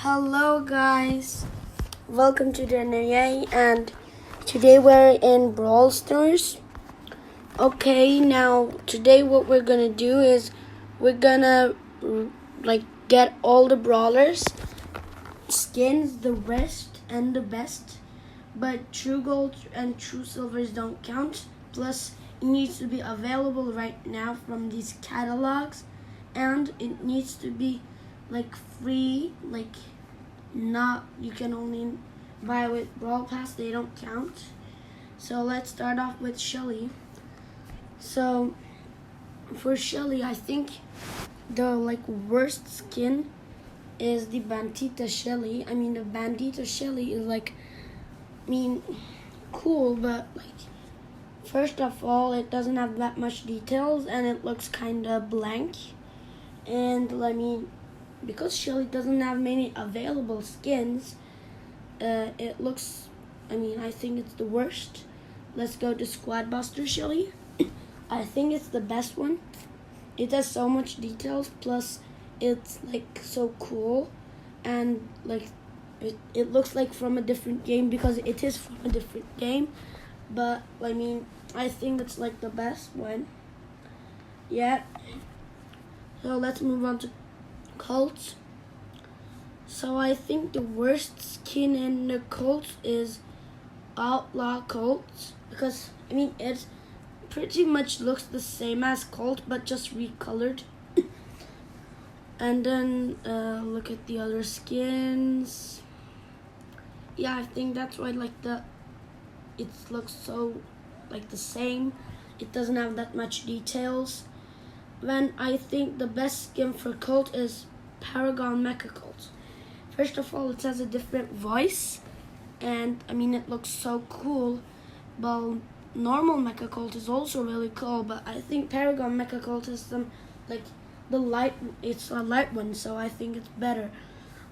Hello guys, welcome to the NAA and today we're in Brawl Stars. Okay, now today what we're gonna do is we're gonna get all the brawlers skins, the worst and the best, but true gold and true silvers don't count. Plus it needs to be available right now from these catalogs, and it needs to be free, not, you can only buy with Brawl Pass, they don't count. So let's start off with Shelly. So for Shelly, I think the worst skin is the Bandita Shelly. The Bandita Shelly is cool, but first of all, it doesn't have that much details and it looks kinda blank. And because Shelly doesn't have many available skins, it looks, I think it's the worst. Let's go to Squad Buster Shelly. I think it's the best one. It has so much details, plus it's so cool, and it looks like from a different game because it is from a different game. But I think it's the best one. Yeah. So let's move on to Colts. So I think the worst skin in the Colts is Outlaw Colts, because it pretty much looks the same as Colt but just recolored. And then look at the other skins. Yeah, I think that's why it looks so the same. It doesn't have that much details. Then I think the best skin for Colt is Paragon Mecha Colt. First of all, it has a different voice, and it looks so cool. Well, normal Mecha Colt is also really cool, but I think Paragon Mecha Colt is it's a light one, so I think it's better.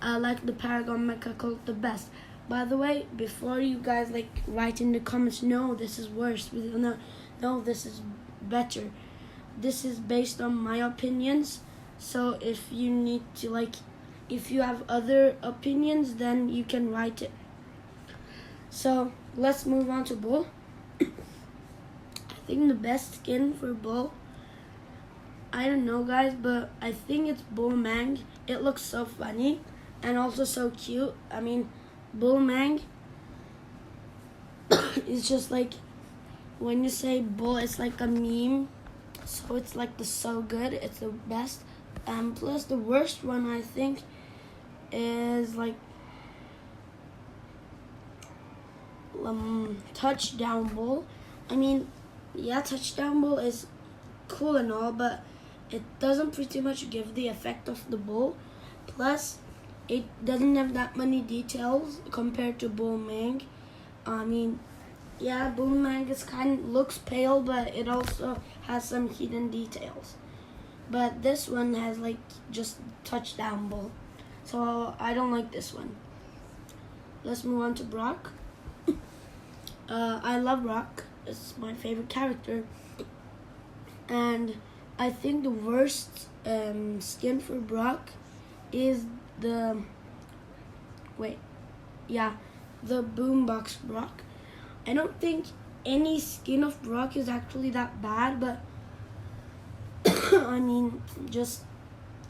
I like the Paragon Mecha Colt the best. By the way, before you guys write in the comments, no, this is worse, no, this is better. This is based on my opinions, so if you need to if you have other opinions, then you can write it. So let's move on to Bull. I think the best skin for Bull, I don't know guys, but I think it's Bull Mang. It looks so funny and also so cute. Bull Mang is just when you say Bull, it's like a meme. So it's the so good, it's the best. Plus the worst one I think is Touchdown Bull. Yeah, Touchdown Bull is cool and all, but it doesn't pretty much give the effect of the bull. Plus it doesn't have that many details compared to Bull Mang. Yeah, Bull Mang is looks pale, but it also has some hidden details. But this one has just Touchdown Bull, so I don't like this one. Let's move on to Brock. I love Brock. It's my favorite character. And I think the worst skin for Brock is the Boombox Brock. I don't think any skin of Brock is actually that bad, but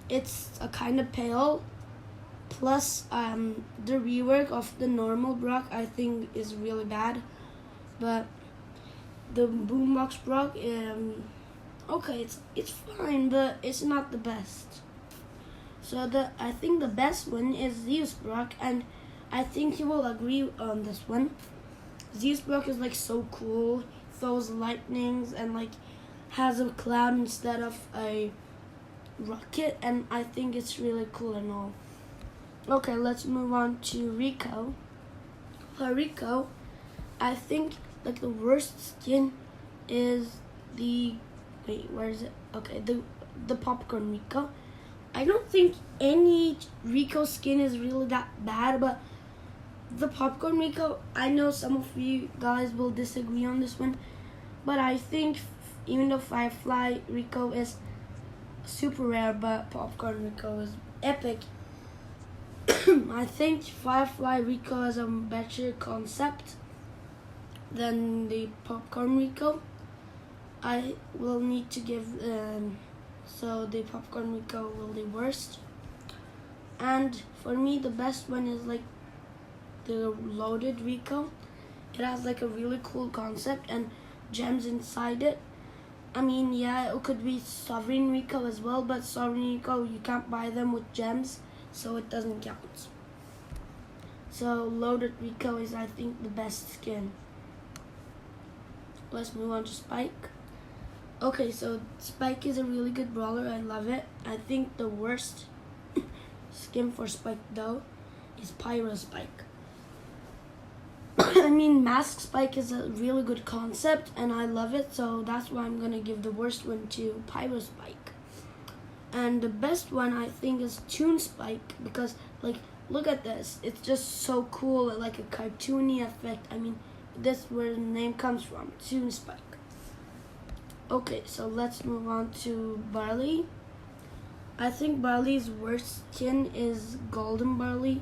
it's a kind of pale. Plus the rework of the normal Brock I think is really bad. But the Boombox Brock, okay, it's fine, but it's not the best. So I think the best one is Zeus Brock, and I think you will agree on this one. Zeus Brock is so cool, throws lightnings and has a cloud instead of a rocket, and I think it's really cool and all. Okay, let's move on to Rico. For Rico, I think the worst skin is where is it? Okay, the Popcorn Rico. I don't think any Rico skin is really that bad, but the Popcorn Rico, I know some of you guys will disagree on this one, but I think even though Firefly Rico is super rare, but Popcorn Rico is epic. I think Firefly Rico is a better concept than the Popcorn Rico. I will need to give so the Popcorn Rico will be worst. And for me, the best one is like the Loaded Rico. It has like a really cool concept and gems inside it. I mean, yeah, it could be Sovereign Rico as well, but Sovereign Rico, you can't buy them with gems, so it doesn't count. So Loaded Rico is, I think, the best skin. Let's move on to Spike. Okay, so Spike is a really good brawler. I love it. I think the worst skin for Spike, though, is Pyro Spike. I mean, Mask Spike is a really good concept, and I love it, so that's why I'm gonna give the worst one to Pyro Spike. And the best one, I think, is Toon Spike, because, like, look at this. It's just so cool, like a cartoony effect. I mean, that's where the name comes from, Toon Spike. Okay, so let's move on to Barley. I think Barley's worst skin is Golden Barley.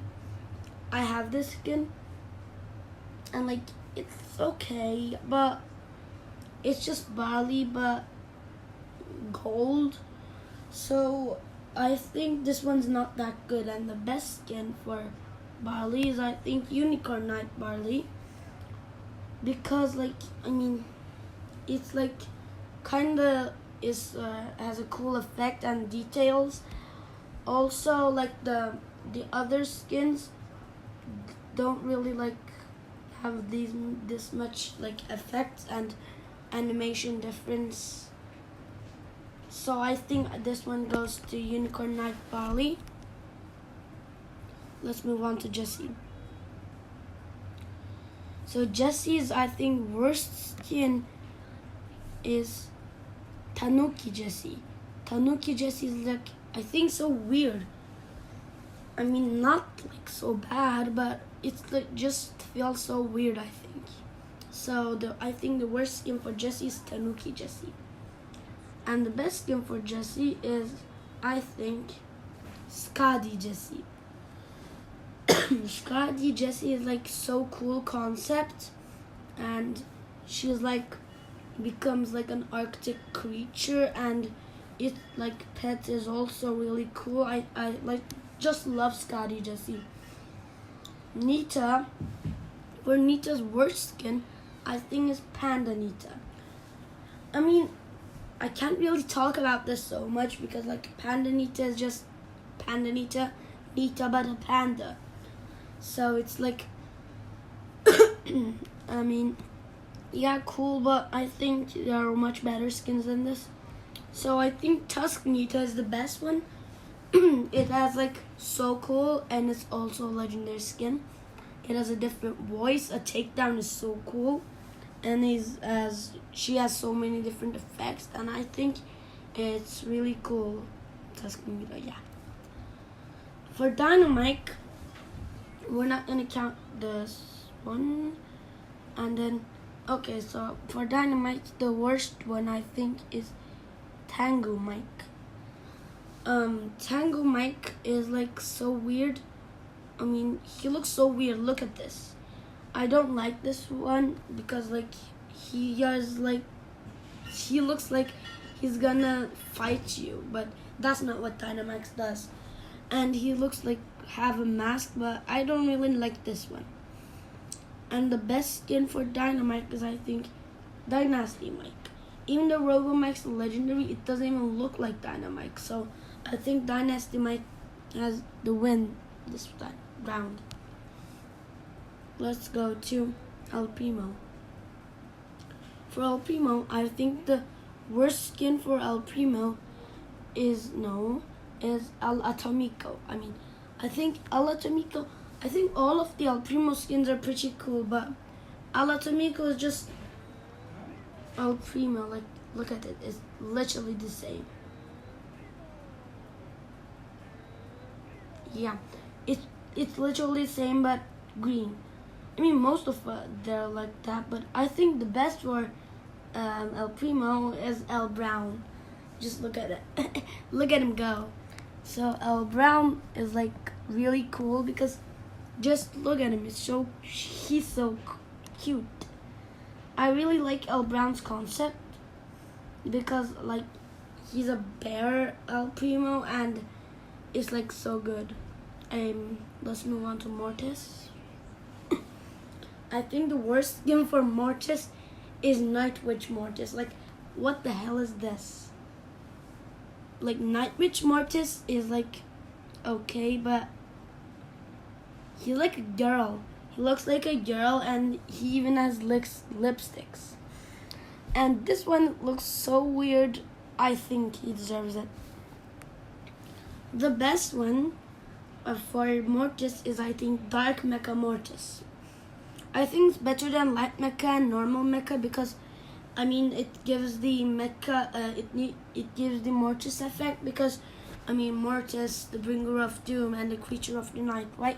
I have this skin, and like, it's okay, but it's just Barley, but gold. So I think this one's not that good, and the best skin for Barley is, I think, Unicorn Knight Barley, because, like, I mean, it's like kinda is has a cool effect and details. Also, like the other skins don't really like have this much like effects and animation difference. So I think this one goes to Unicorn Knight Barley. Let's move on to Jessie. So Jessie's, I think, worst skin is Tanuki Jessie. Tanuki Jessie is like, I think, so weird. I mean, not like so bad, but it's like just feels so weird, I think. So I think the worst skin for Jessie is Tanuki Jessie. And the best skin for Jessie is, I think, Skadi Jessie. Skadi Jessie is like so cool concept, and she's like becomes like an Arctic creature, and it like pet is also really cool. I like just love Skadi Jessie. Nita, for Nita's worst skin, I think is Panda Nita. I mean, I can't really talk about this so much because like Panda Nita is just Panda Nita, Nita but a panda. So it's like, I mean, yeah, cool, but I think there are much better skins than this. So I think Tusk Nita is the best one. It has like so cool, and it's also a legendary skin. It has a different voice. A takedown is so cool, and she has so many different effects, and I think it's really cool. Tusk Nita, yeah. For Dynamite, we're not gonna count this one, and then okay. So for Dynamite, the worst one I think is Tango Mike. Tango Mike is like so weird. I mean, he looks so weird. Look at this. I don't like this one because like he looks like he's gonna fight you, but that's not what Dynamax does. And he looks like have a mask, but I don't really like this one. And the best skin for Dynamite is, I think, Dynasty Mike. Even though Robomike's legendary, it doesn't even look like Dynamite. So I think Dynasty Mike has the win this round. Let's go to El Primo. For El Primo, I think the worst skin for El Primo is El Atomico. I think El Atomico, I think all of the El Primo skins are pretty cool, but El Atomico is just El Primo. Like, look at it. It's literally the same. Yeah, it's literally the same, but green. I mean, most of they're like that, but I think the best for El Primo is El Brown. Just look at it. Look at him go. So El Brown is like really cool because just look at him. He's so cute. I really like El Brown's concept because like he's a bear El Primo and it's like so good. Let's move on to Mortis. I think the worst skin for Mortis is Night Witch Mortis. Like, what the hell is this? Like, Night Witch Mortis is like okay, but he's like a girl. He looks like a girl and he even has lipsticks. And this one looks so weird. I think he deserves it. The best one for Mortis is, I think, Dark Mecha Mortis. I think it's better than Light Mecha and Normal Mecha because, I mean, it gives the Mecha, it gives the Mortis effect because, I mean, Mortis, the bringer of doom and the creature of the night, right?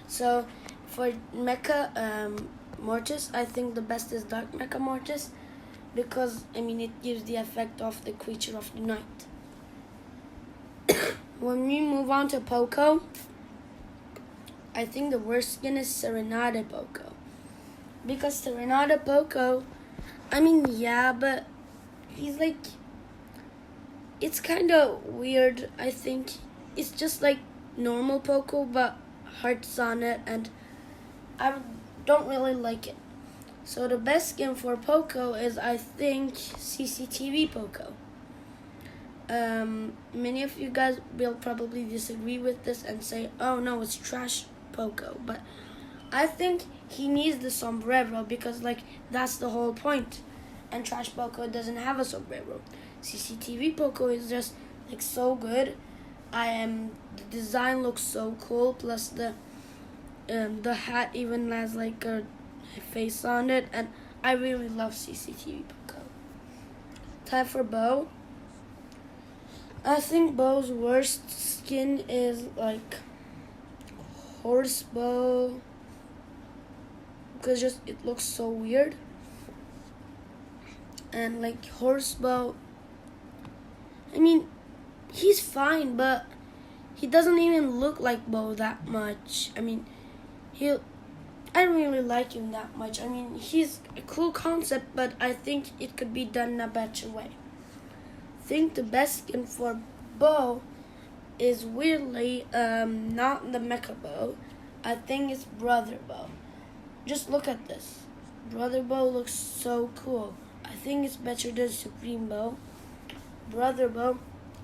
So, for Mecha Mortis, I think the best is Dark Mecha Mortis because, I mean, it gives the effect of the creature of the night. When we move on to Poco, I think the worst skin is Serenade Poco. Because Serenade Poco, I mean, yeah, but he's like, it's kind of weird, I think. It's just like normal Poco, but hearts on it, and I don't really like it. So the best skin for Poco is, I think, CCTV Poco. Many of you guys will probably disagree with this and say, oh no, it's trash Poco, but I think he needs the sombrero because like that's the whole point. And trash Poco doesn't have a sombrero. CCTV Poco is just like so good. The design looks so cool, plus the hat even has like a face on it, and I really love CCTV Poco. Time for Bo. I think Bo's worst skin is like Horse Bo because just it looks so weird. And like Horse Bo, I mean, he's fine, but he doesn't even look like Bo that much. I mean, I don't really like him that much. I mean, he's a cool concept, but I think it could be done in a better way. I think the best skin for Bo is weirdly not the Mecha Bo. I think it's Brother Bo. Just look at this. Brother Bo looks so cool. I think it's better than Supreme Bo. Brother Bo,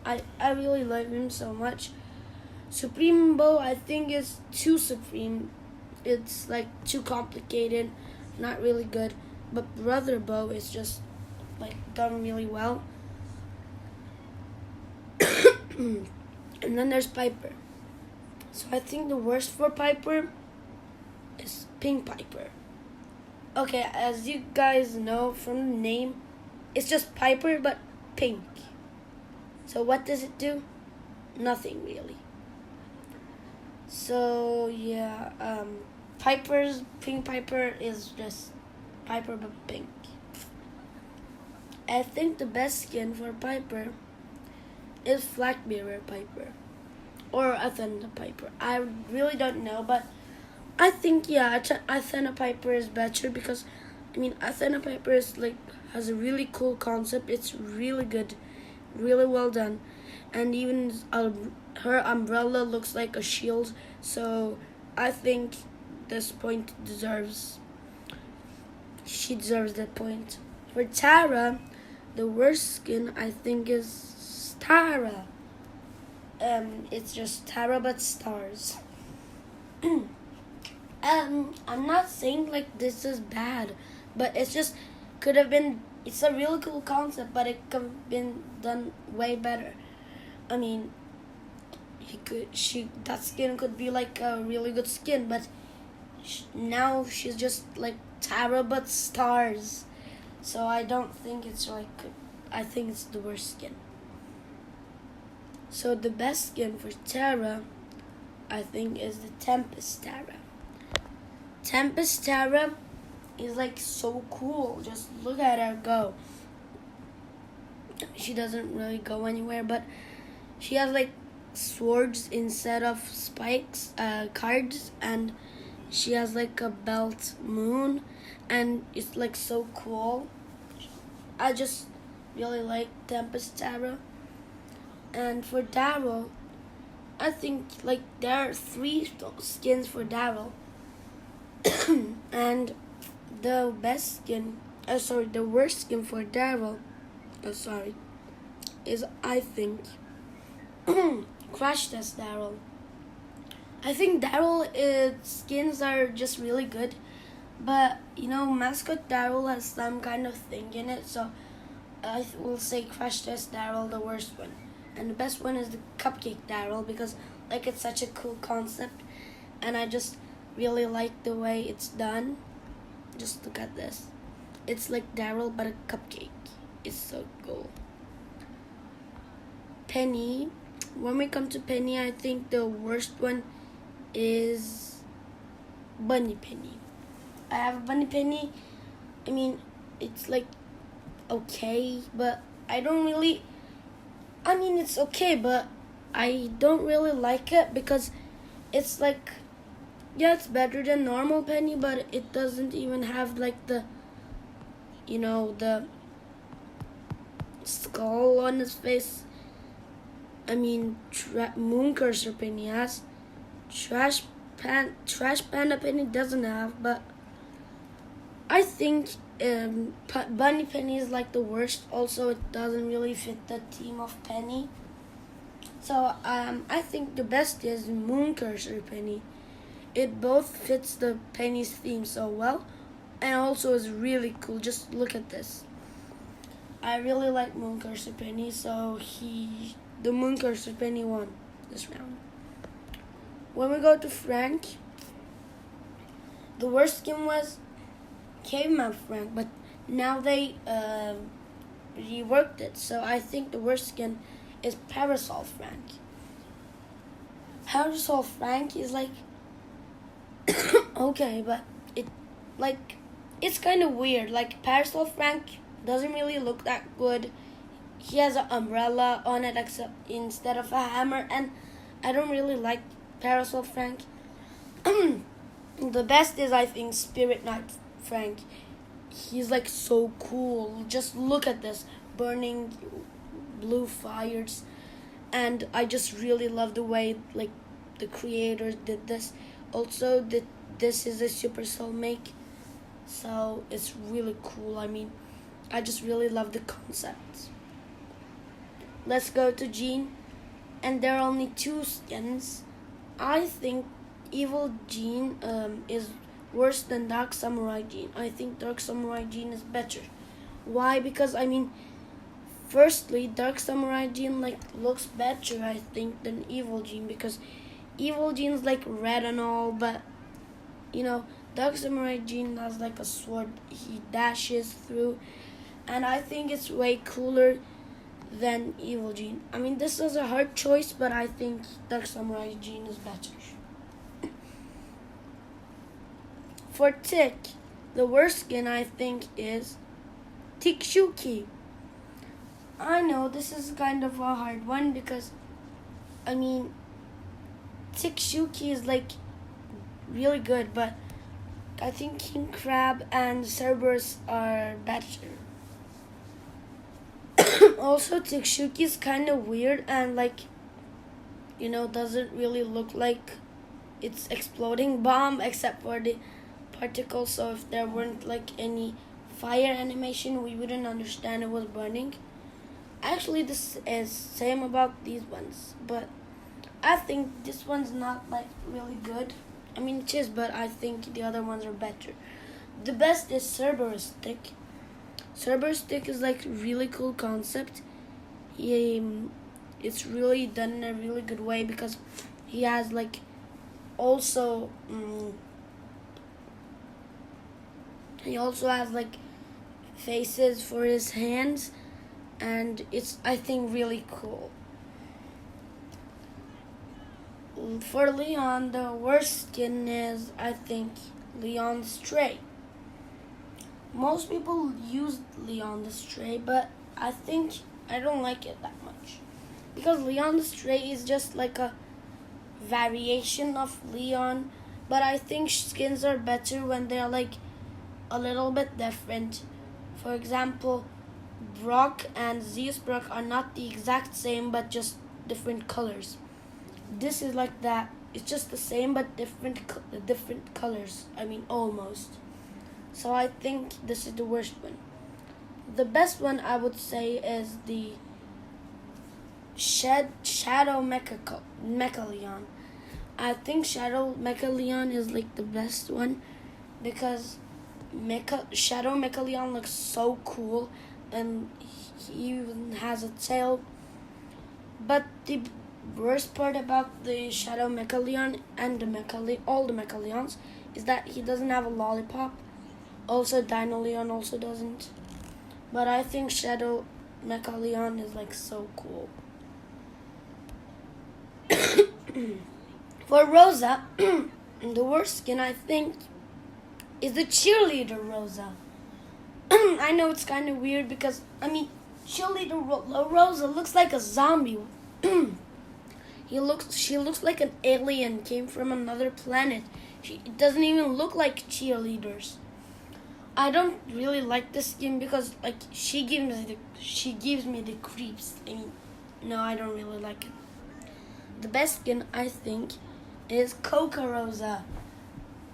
I really love him so much. Supreme Bo, I think is too supreme. It's like too complicated, not really good. But Brother Bo is just like done really well. And then there's Piper. So I think the worst for Piper is Pink Piper. Okay, as you guys know from the name, it's just Piper but pink. So what does it do? Nothing really. So yeah, Pink Piper is just Piper but pink. I think the best skin for Piper is Flag Mirror Piper or Athena Piper. I really don't know, but I think Athena Piper is better because I mean Athena Piper is like has a really cool concept. It's really good, really well done, and even her umbrella looks like a shield. So I think she deserves that point. For Tara, the worst skin I think is Tara. It's just Tara but stars. I'm not saying like this is bad, but it's just could have been. It's a really cool concept, but it could have been done way better. I mean, that skin could be like a really good skin, but now she's just like Tara but stars. So I don't think it's like. I think it's the worst skin. So the best skin for Tara, I think, is the Tempest Tara. Tempest Tara is like so cool. Just look at her go. She doesn't really go anywhere, but she has like swords instead of spikes, cards, and she has like a belt moon, and it's like so cool. I just really like Tempest Tarot. And for Daryl, I think like there are 3 skins for Daryl, and the the worst skin for Daryl, is I think Crash Test Daryl. I think Daryl skins are just really good, but Mascot Daryl has some kind of thing in it, so I will say Crash Test Daryl the worst one. And the best one is the Cupcake Daryl because like it's such a cool concept, and I just really like the way it's done. Just look at this. It's like Daryl but a cupcake. It's so cool. Penny. When we come to Penny, I think the worst one is Bunny Penny. I have a Bunny Penny. I mean, it's like okay, but it's okay, but I don't really like it because it's like, yeah, it's better than normal Penny, but it doesn't even have like the skull on his face. I mean, Moon Cursor Penny has. Trash Panda Penny doesn't have, but I think Bunny Penny is like the worst. Also, it doesn't really fit the theme of Penny. So I think the best is Moon Cursor Penny. It both fits the Penny's theme so well, and also is really cool. Just look at this. I really like Moon Cursor Penny, so the Moon Cursor Penny won this round. When we go to Frank, the worst skin was Caveman Frank, but now they reworked it, so I think the worst skin is Parasol Frank. Parasol Frank is like okay, but it's kind of weird. Like Parasol Frank doesn't really look that good. He has an umbrella on it instead of a hammer, and I don't really like Parasol Frank. The best is I think Spirit Knight Frank. He's like so cool. Just look at this, burning blue fires, and I just really love the way like the creators did this. Also, this is a Supercell make, so it's really cool. I mean, I just really love the concept. Let's go to Jean, and there are only 2 skins. I think Evil Jean is worse than Dark Samurai Jean. I think Dark Samurai Jean is better. Why? Because firstly, Dark Samurai Jean looks better, I think, than Evil Jean, because Evil Jean's like red and all, but Dark Samurai Jean has like a sword he dashes through, and I think it's way cooler than Evil Jean. I mean, this is a hard choice, but I think Dark Samurai Jean is better. For Tick, the worst skin I think is Tikshuki. I know this is kind of a hard one because, I mean, Tikshuki is like really good, but I think King Crab and Cerberus are better. Also, Tikshuki is kind of weird and doesn't really look like it's exploding bomb except for the particles. So if there weren't like any fire animation, we wouldn't understand it was burning. Actually, this is same about these ones, but I think this one's not like really good. I mean, it is, but I think the other ones are better. The best is Cerberus Stick. Cerberus Stick is like really cool concept. It's really done in a really good way because he has like also he also has like faces for his hands, and it's I think really cool. For Leon, the worst skin is I think Leon the Stray. Most people use Leon the Stray, but I think I don't like it that much. because Leon the Stray is just like a variation of Leon, but I think skins are better when they're like a little bit different. For example, Brock and Zeus Brock are not the exact same but just different colors. This is like that. It's just the same but different colors. I mean almost. So I think this is the worst one. The best one I would say is the Shadow Mecha Leon. I think Shadow Mecha Leon is like the best one because Shadow Mecha Leon looks so cool, and he even has a tail. But the worst part about the Shadow Mecha Leon and all the Mecha Leons is that he doesn't have a lollipop. Also, Dino Leon also doesn't. But I think Shadow Mecha Leon is like so cool. For Rosa, the worst skin I think is the Cheerleader Rosa. I know it's kind of weird because, I mean, Cheerleader Rosa looks like a zombie. She looks like an alien, came from another planet. It doesn't even look like cheerleaders. I don't really like this skin because like she gives me the creeps. I mean, no, I don't really like it. The best skin I think is Coca Rosa.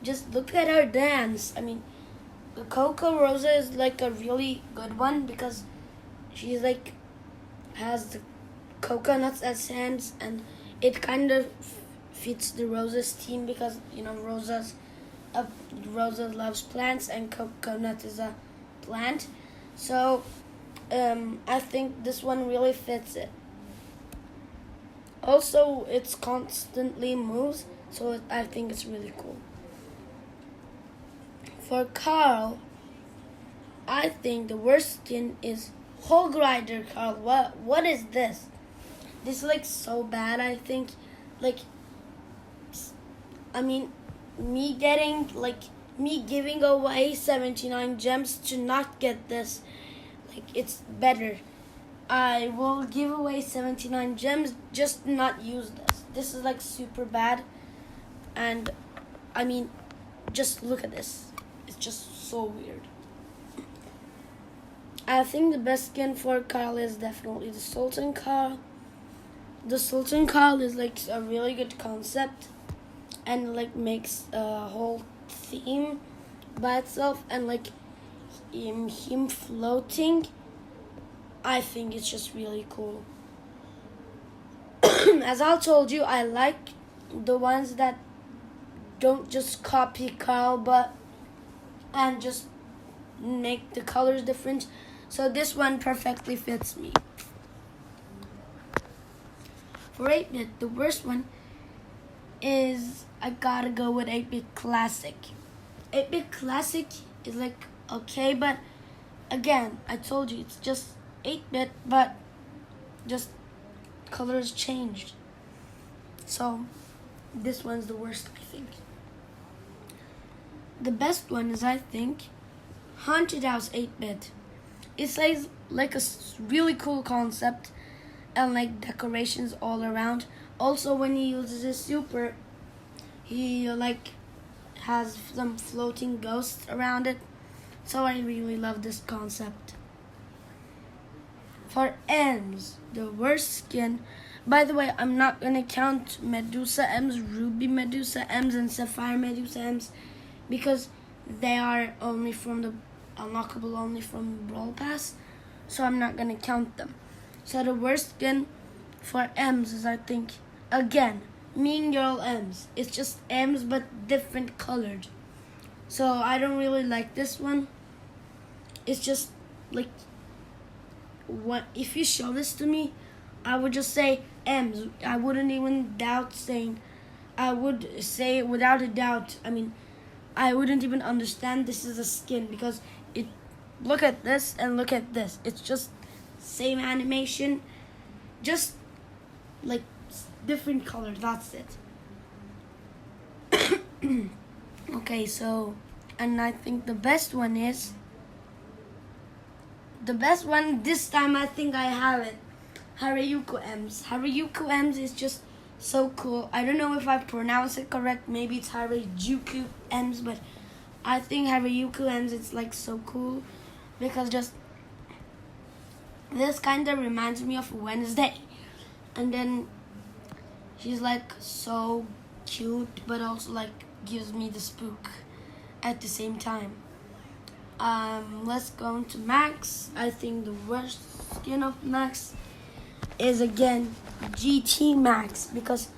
Just look at her dance. I mean, the Coca Rosa is like a really good one because she's like has the coconuts as hands, and it kind of fits the Rosa's theme because you know Rosa loves plants and coconut is a plant, so I think this one really fits it. Also, it's constantly moves, so I think it's really cool. For Carl, I think the worst skin is Hulk Rider Carl. What is this? This is like so bad, I think. Like, I mean, me giving away 79 gems to not get this, like, it's better. I will give away 79 gems just to not use this. This is like super bad. And I mean, just look at this. It's just so weird. I think the best skin for Carl is definitely the Sultan Carl. The Sultan Carl is like a really good concept and like makes a whole theme by itself, and like him floating, I think it's just really cool. As I told you, I like the ones that don't just copy Carl and just make the colors different. So this one perfectly fits me. For 8-bit, the worst one is I gotta go with 8-bit Classic. 8-bit Classic is like okay, but again, I told you it's just 8-bit, but just colors changed. So this one's the worst, I think. The best one is, I think, Haunted House 8-bit. It's like a really cool concept and like decorations all around. Also, when he uses his super, he like has some floating ghosts around it. So I really love this concept. For Ems, the worst skin. By the way, I'm not gonna count Medusa Ems, Ruby Medusa Ems, and Sapphire Medusa Ems because they are only from the unlockable only from Brawl Pass, so I'm not gonna count them. So the worst skin for Ems is, I think, again, Mean Girl Ems. It's just Ems but different colored. So I don't really like this one. It's just like, what if you show this to me, I would just say Ems. I wouldn't even doubt saying. I would say it without a doubt. I mean, I wouldn't even understand this is a skin because it. Look at this and look at this. It's just same animation, just like different colors. That's it. Okay, so, and I think the best one this time I think I have it. Harayuku M's. Harayuku M's is just so cool. I don't know if I pronounce it correct. Maybe it's Harajuku M's, but I think Harayuku M's it's like so cool because just this kind of reminds me of Wednesday. And then she's like so cute, but also like gives me the spook at the same time. Let's go into Max. I think the worst skin of Max is again GT Max because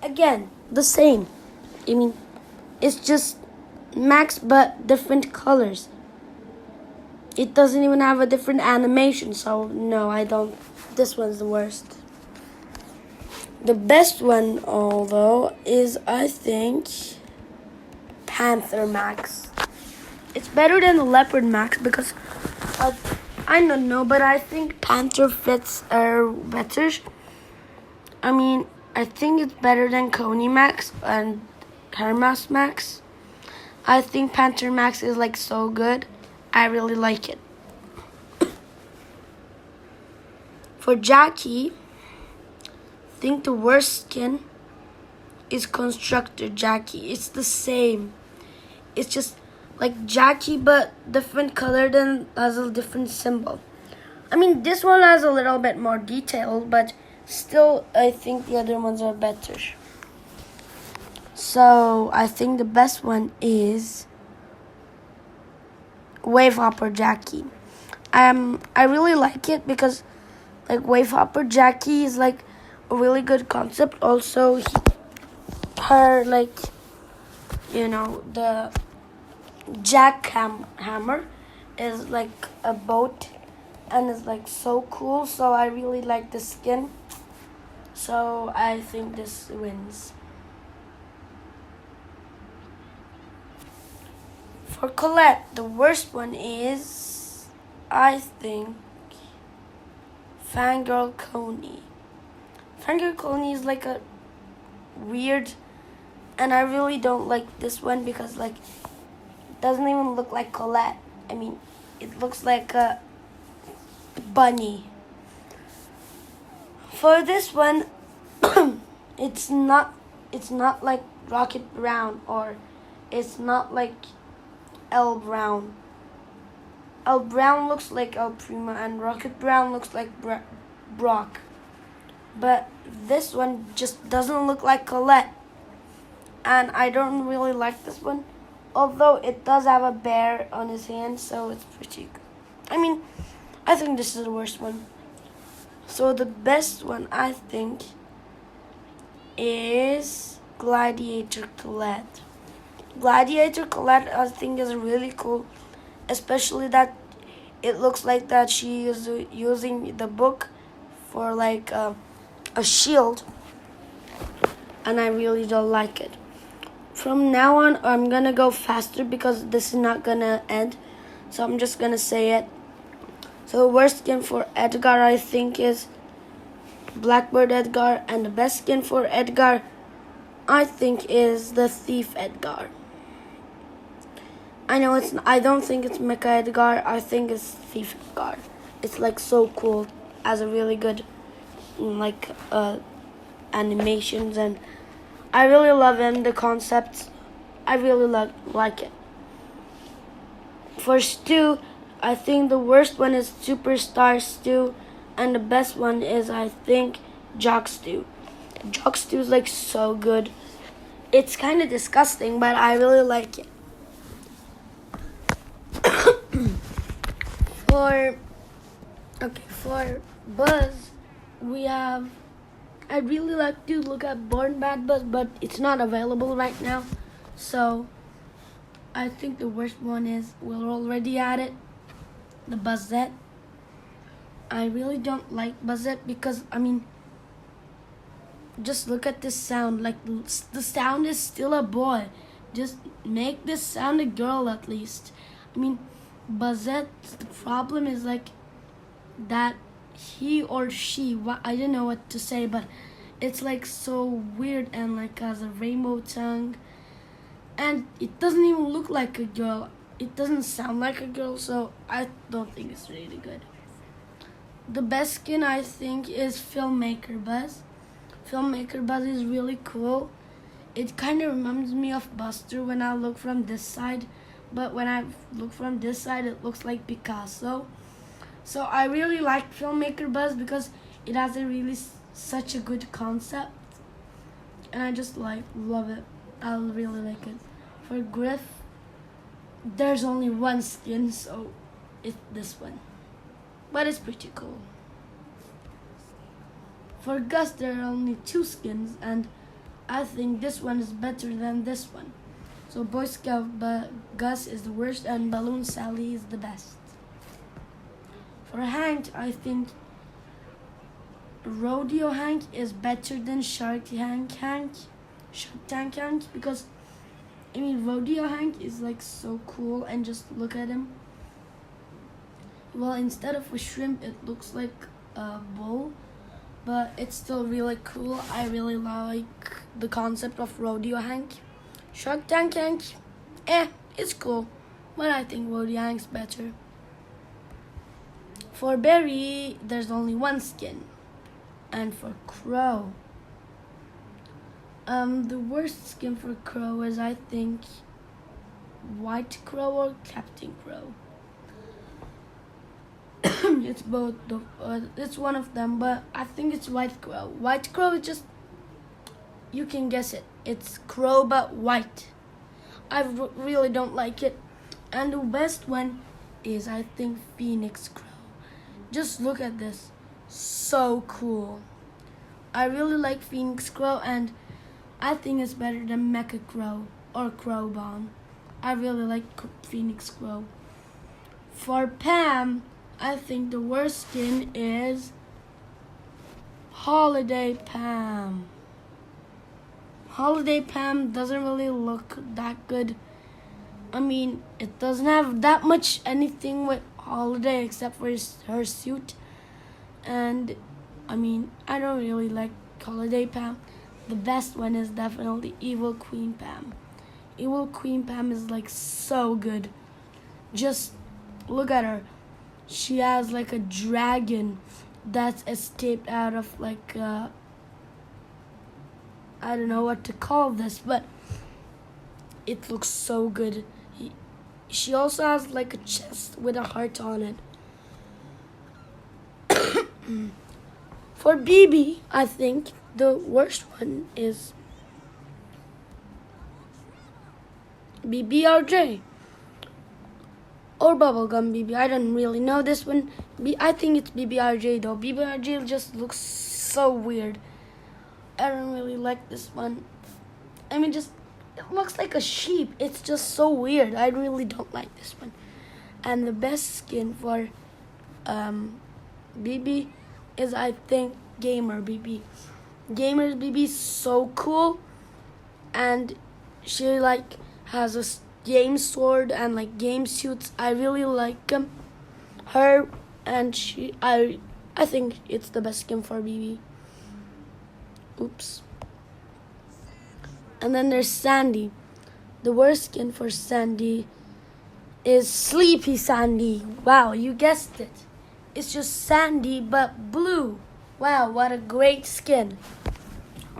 again the same. I mean, it's just Max but different colors. It doesn't even have a different animation, so no, I don't. This one's the worst. The best one, although, is I think Panther Max. It's better than the Leopard Max because I don't know, but I think Panther fits are better. I mean, I think it's better than Coney Max and Hermes Max. I think Panther Max is like so good. I really like it. For Jackie, I think the worst skin is Constructor Jackie. It's the same. It's just like Jackie but different color and has a different symbol. I mean, this one has a little bit more detail, but still I think the other ones are better. So I think the best one is Wave Hopper Jackie. I really like it because like Wave Hopper Jackie is like a really good concept. Also, her like the jackhammer is like a boat and it's like so cool. So I really like the skin. So I think this wins. For Colette, the worst one is, I think, Fangirl Coney. Fangirl Coney is like a weird, and I really don't like this one because like it doesn't even look like Colette. I mean, it looks like a bunny. For this one, it's not like Rocket Brown or it's not like El Brown. El Brown looks like El Primo and Rocket Brown looks like Brock. But this one just doesn't look like Colette. And I don't really like this one. Although it does have a bear on his hand, so it's pretty good. I mean, I think this is the worst one. So the best one, I think, is Gladiator Colette. Gladiator Colette, I think, is really cool, especially that it looks like that she is using the book for like a shield, and I really don't like it. From now on, I'm gonna go faster because this is not gonna end, so I'm just gonna say it. So the worst skin for Edgar, I think, is Blackbird Edgar, and the best skin for Edgar, I think, is the Thief Edgar. I know I don't think it's Mecha Edgar. I think it's Thief Edgar. It's like so cool, has a really good like animations, and I really love him. The concepts, I really like it. For Stu, I think the worst one is Superstar Stu, and the best one is I think Jock Stu. Jock Stu is like so good. It's kind of disgusting, but I really like it. For Buzz, we have. I'd really like to look at Born Bad Buzz, but it's not available right now. So I think the worst one is, we're already at it, the Buzzette. I really don't like Buzzette because, I mean, just look at this sound. Like, the sound is still a boy. Just make this sound a girl at least. I mean, Buzzette, the problem is like that he or she, I don't know what to say, but it's like so weird and like has a rainbow tongue. And it doesn't even look like a girl. It doesn't sound like a girl, so I don't think it's really good. the best skin I think is Filmmaker Buzz. Filmmaker Buzz is really cool. It kind of reminds me of Buster when I look from this side, but when I look from this side, it looks like Picasso. So I really like Filmmaker Buzz because it has a really such a good concept, and I just love it. I really like it. For Griff, there's only one skin, so it's this one, but it's pretty cool. For Gus, there are only two skins, and I think this one is better than this one. So Boy Scout Gus is the worst, and Balloon Sally is the best. For Hank, I think Rodeo Hank is better than Shark Tank Hank, because I mean Rodeo Hank is like so cool, and just look at him. Well, instead of a shrimp, it looks like a bull, but it's still really cool. I really like the concept of Rodeo Hank. Shark Tank Hank, it's cool, but I think Rodeo Hank's better. For Barry, there's only one skin. And for Crow, the worst skin for Crow is, I think, White Crow or Captain Crow. It's both. It's one of them, but I think it's White Crow. White Crow is just, you can guess it. It's Crow but white. I really don't like it. And the best one is, I think, Phoenix Crow. Just look at this. So cool. I really like Phoenix Crow, and I think it's better than Mecha Crow or Crow Bomb. I really like Phoenix Crow. For Pam, I think the worst skin is Holiday Pam. Holiday Pam doesn't really look that good. I mean, it doesn't have that much anything with Holiday except for her suit. And I mean, I don't really like Holiday Pam. The best one is definitely Evil Queen Pam. Evil Queen Pam is like so good. Just look at her. She has like a dragon that's escaped out of like I don't know what to call this, but it looks so good. She also has like a chest with a heart on it. For BB, I think the worst one is BBRJ or Bubblegum BB. I don't really know this one. I think it's BBRJ though. BBRJ just looks so weird. I don't really like this one. I mean, just it looks like a sheep. It's just so weird. I really don't like this one. And the best skin for BB is, I think, Gamer BB. Gamer BB is so cool, and she like has a game sword and like game suits. I really like her, and I think it's the best skin for BB. Oops. And then there's Sandy. The worst skin for Sandy is Sleepy Sandy. Wow, you guessed it. It's just Sandy but blue. Wow, what a great skin.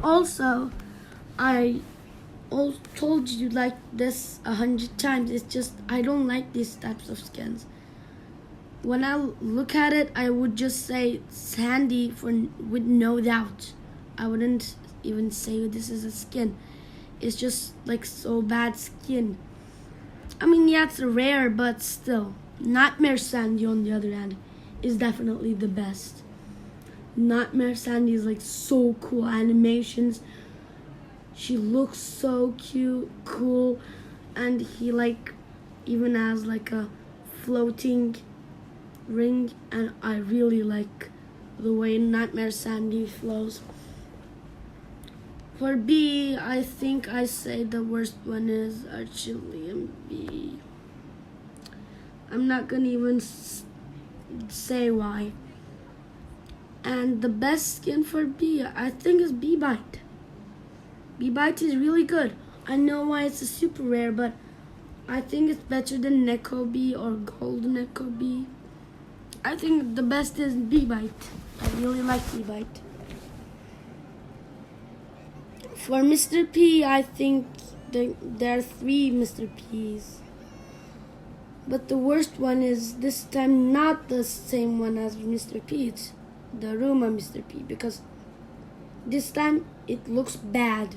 Also, I told you like this 100 times. It's just I don't like these types of skins. When I look at it, I would just say Sandy with no doubt. I wouldn't even say this is a skin. It's just like so bad skin. I mean, yeah, it's rare, but still. Nightmare Sandy, on the other hand, is definitely the best. Nightmare Sandy is like so cool animations. She looks so cute, cool, and he like even has like a floating ring, and I really like the way Nightmare Sandy flows. For B, I think I say the worst one is Archillium B. I'm not gonna even say why. And the best skin for B, I think, is B-Bite. B-Bite is really good. I know why it's a super rare, but I think it's better than Neko B or Gold Neko B. I think the best is B-Bite. I really like B-Bite. For Mr. P, I think there are 3 Mr. P's. But the worst one is this time not the same one as Mr. P. It's the Ruma Mr. P, because this time it looks bad.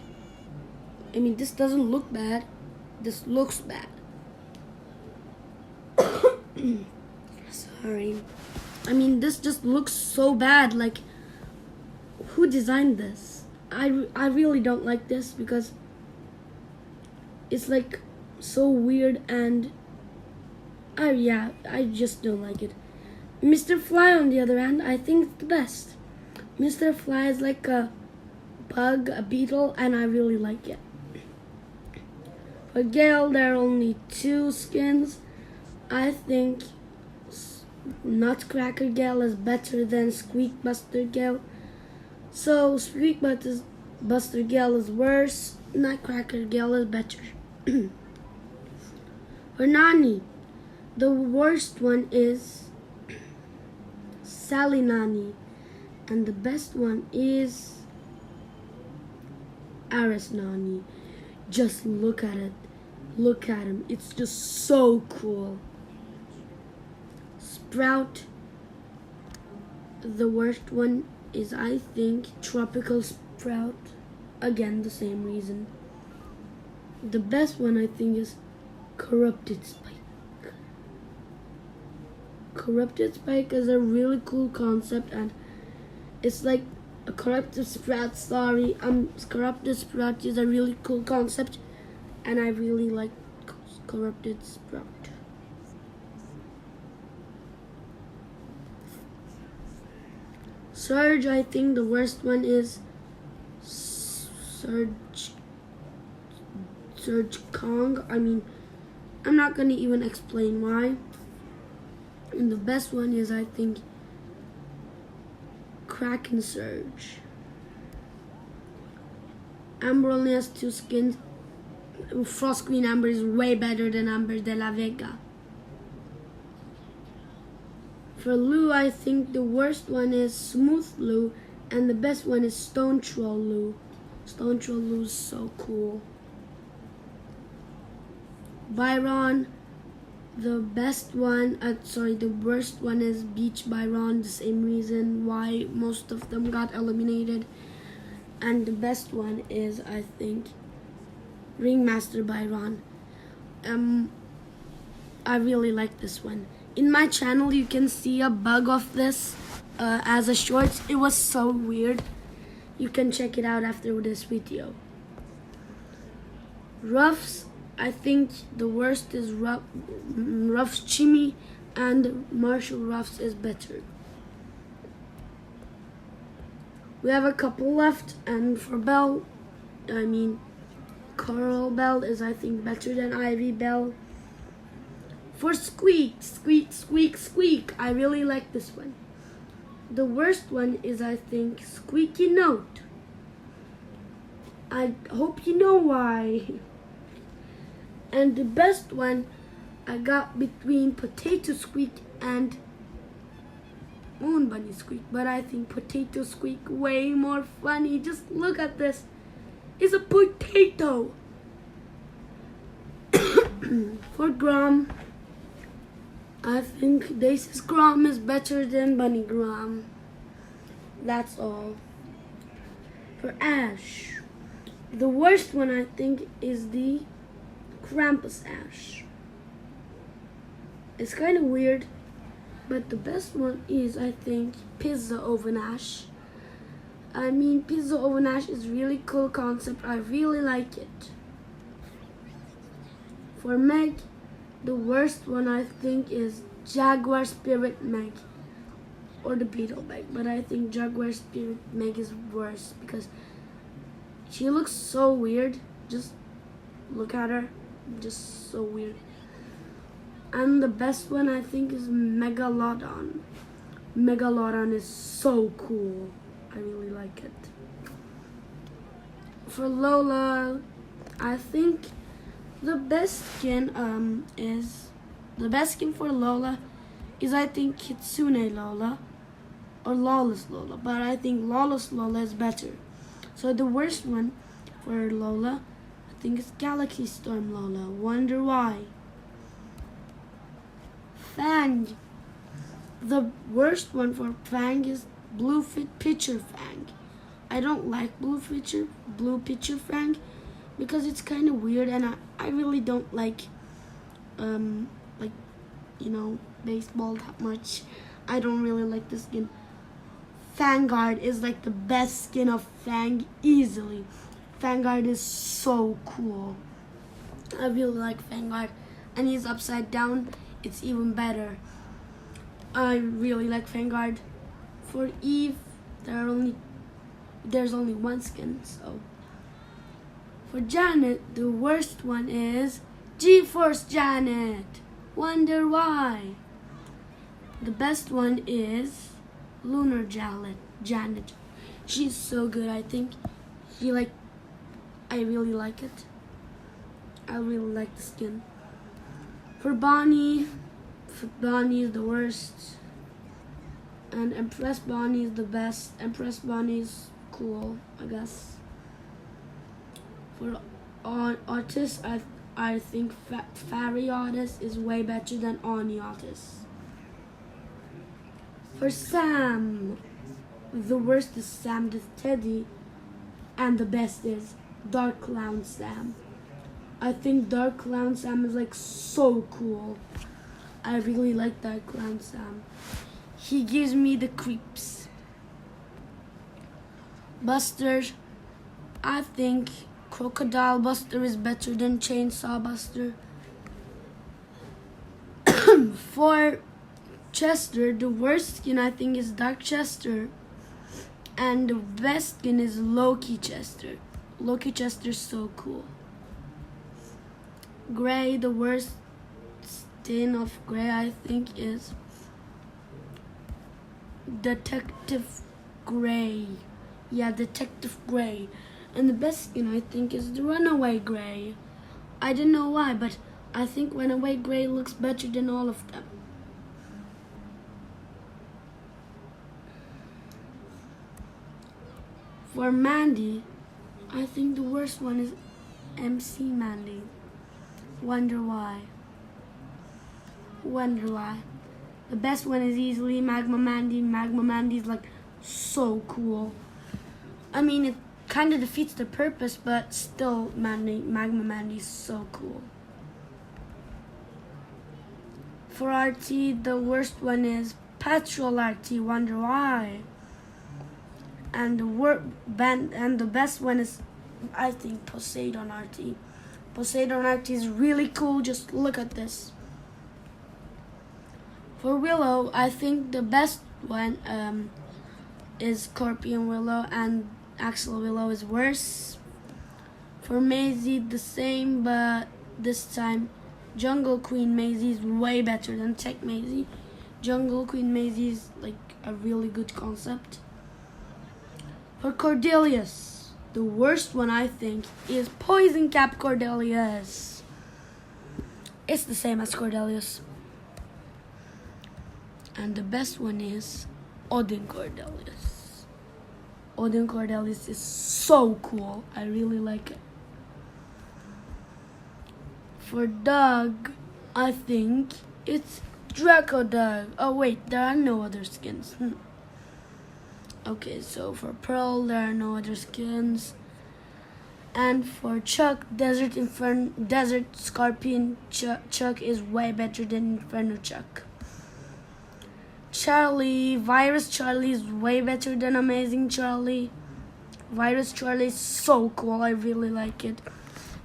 I mean, this doesn't look bad. This looks bad. Sorry. I mean, this just looks so bad. Like, who designed this? I really don't like this because it's like so weird, and I just don't like it. Mr. Fly, on the other hand, I think it's the best. Mr. Fly is like a bug, a beetle, and I really like it. For Gale, there are only 2 skins. I think Nutcracker Gale is better than Squeak Buster Gale. So Squeak Buster Gale is worse. Nutcracker Gale is better. For Nani, the worst one is Sally Nani, and the best one is Aris Nani. Just look at it. Look at him. It's just so cool. Sprout, the worst one is, I think, Tropical Sprout. Again, the same reason. The best one, I think, is Corrupted Spike. Corrupted Spike is a really cool concept, and it's like a Corrupted Sprout. Corrupted Sprout is a really cool concept, and I really like Corrupted Sprout. Surge, I think the worst one is Surge Kong. I mean, I'm not gonna even explain why. And the best one is, I think, Kraken Surge. Amber only has 2 skins. Frost Queen Amber is way better than Amber de la Vega. For Lou, I think the worst one is Smooth Lou, and the best one is Stone Troll Lou. Stone Troll Lou is so cool. Byron, the worst one is Beach Byron. The same reason why most of them got eliminated. And the best one is, I think, Ringmaster Byron. I really like this one. In my channel, you can see a bug of this as a short. It was so weird. You can check it out after this video. Ruffs, I think the worst is Ruffs Chimmy, and Marshall Ruffs is better. We have a couple left, and for Belle, I mean, Coral Belle is, I think, better than Ivy Belle. For Squeak, I really like this one. The worst one is, I think, Squeaky Note. I hope you know why. And the best one I got between Potato Squeak and Moon Bunny Squeak, but I think Potato Squeak way more funny. Just look at this. It's a potato. For Grom, I think Daisy Grom is better than Bunny Grom. That's all. For Ash, the worst one, I think, is the Krampus Ash. It's kind of weird, but the best one is, I think, Pizza Oven Ash. I mean, Pizza Oven Ash is really cool concept. I really like it. For Meg, the worst one, I think, is Jaguar Spirit Meg, or the Beetle Meg. But I think Jaguar Spirit Meg is worse because she looks so weird. Just look at her, just so weird. And the best one, I think, is Megalodon. Megalodon is so cool. I really like it. For Lola, I think the best skin for Lola is I think Kitsune Lola or Lawless Lola, but I think Lawless Lola is better. So the worst one for Lola, I think it's Galaxy Storm Lola. Wonder why? Fang. The worst one for Fang is Blue Pitcher Fang. I don't like Blue Pitcher Fang because it's kind of weird, and I really don't like baseball that much. I don't really like the skin. Fangard is like the best skin of Fang easily. Fangard is so cool. I really like Fangard, and he's upside down. It's even better. I really like Fangard. For Eve, there's only one skin, so. For Janet, the worst one is G-Force Janet. Wonder why? The best one is Lunar Janet. She's so good, I think. I really like it. I really like the skin. For Bonnie is the worst. And Empress Bonnie is the best. Empress Bonnie is cool, I guess. For Otis, I think Fairy Otis is way better than Oni Otis. For Sam, the worst is Sam the Teddy, and the best is Dark Clown Sam. I think Dark Clown Sam is like so cool. I really like Dark Clown Sam. He gives me the creeps. Buster, I think Crocodile Buster is better than Chainsaw Buster. For Chester, the worst skin I think is Dark Chester, and the best skin is Loki Chester. Loki Chester is so cool. Gray, the worst skin of Gray I think is Detective Gray. Yeah, Detective Gray. And the best skin I think is the Runaway Gray. I don't know why, but I think Runaway Gray looks better than all of them. For Mandy, I think the worst one is MC Mandy. Wonder why? Wonder why? The best one is easily Magma Mandy. Magma Mandy is like so cool. I mean, it kind of defeats the purpose, but still, Magma Mandy is so cool. For RT, the worst one is Petrol RT. Wonder why? And the best one is, I think, Poseidon RT. Poseidon RT is really cool. Just look at this. For Willow, I think the best one is Scorpion Willow, and Axel Willow is worse. For Maisie, the same, but this time Jungle Queen Maisie is way better than Tech Maisie. Jungle Queen Maisie is like a really good concept. For Cordelius, the worst one I think is Poison Cap Cordelius. It's the same as Cordelius. And the best one is Odin Cordelius. Odin Cordelius is so cool. I really like it. For Doug, I think it's Draco Doug. Oh wait, there are no other skins. Okay, so for Pearl, there are no other skins. And for Chuck, Desert Scorpion Chuck is way better than Inferno Chuck. Charlie, Virus Charlie is way better than Amazing Charlie. Virus Charlie is so cool. I really like it.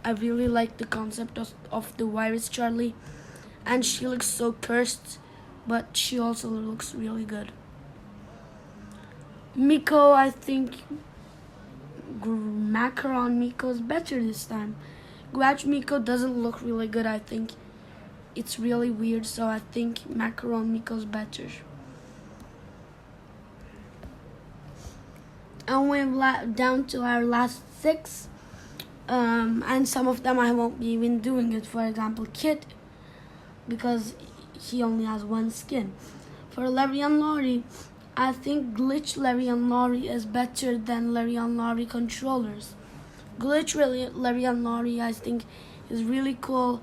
I really like the concept of the Virus Charlie. And she looks so cursed, but she also looks really good. Miko, I think Macaron Miko is better this time. Gouache Miko doesn't look really good, I think. It's really weird, so I think Macaron Miko is better. And we're down to our last 6. And some of them I won't be even doing it. For example, Kit, because he only has one skin. For Larry and Lori, I think Glitch Larry and Lori is better than Larry and Lori controllers. Glitch Larry and Lori, I think, is really cool.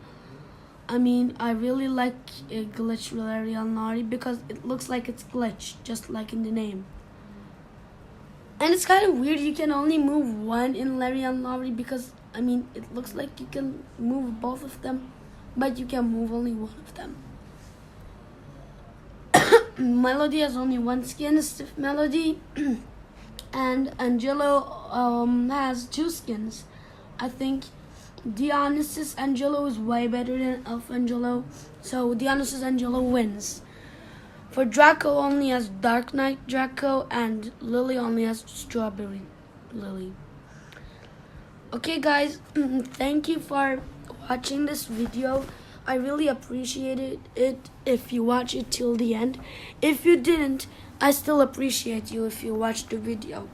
I mean, I really like Glitch Larry and Lori because it looks like it's glitch, just like in the name. And it's kind of weird, you can only move one in Larry and Lori because, I mean, it looks like you can move both of them, but you can move only one of them. Melody has only one skin, Stiff Melody, and Angelo has two skins. I think Dionysus Angelo is way better than Elf Angelo, so Dionysus Angelo wins. For Draco only has Dark Knight Draco, and Lily only has Strawberry Lily. Okay guys, thank you for watching this video. I really appreciated it if you watch it till the end. If you didn't, I still appreciate you if you watched the video.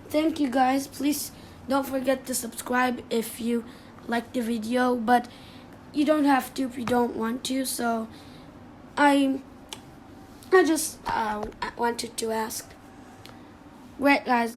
Thank you guys. Please don't forget to subscribe if you like the video, but you don't have to if you don't want to. So I just wanted to ask. Great guys.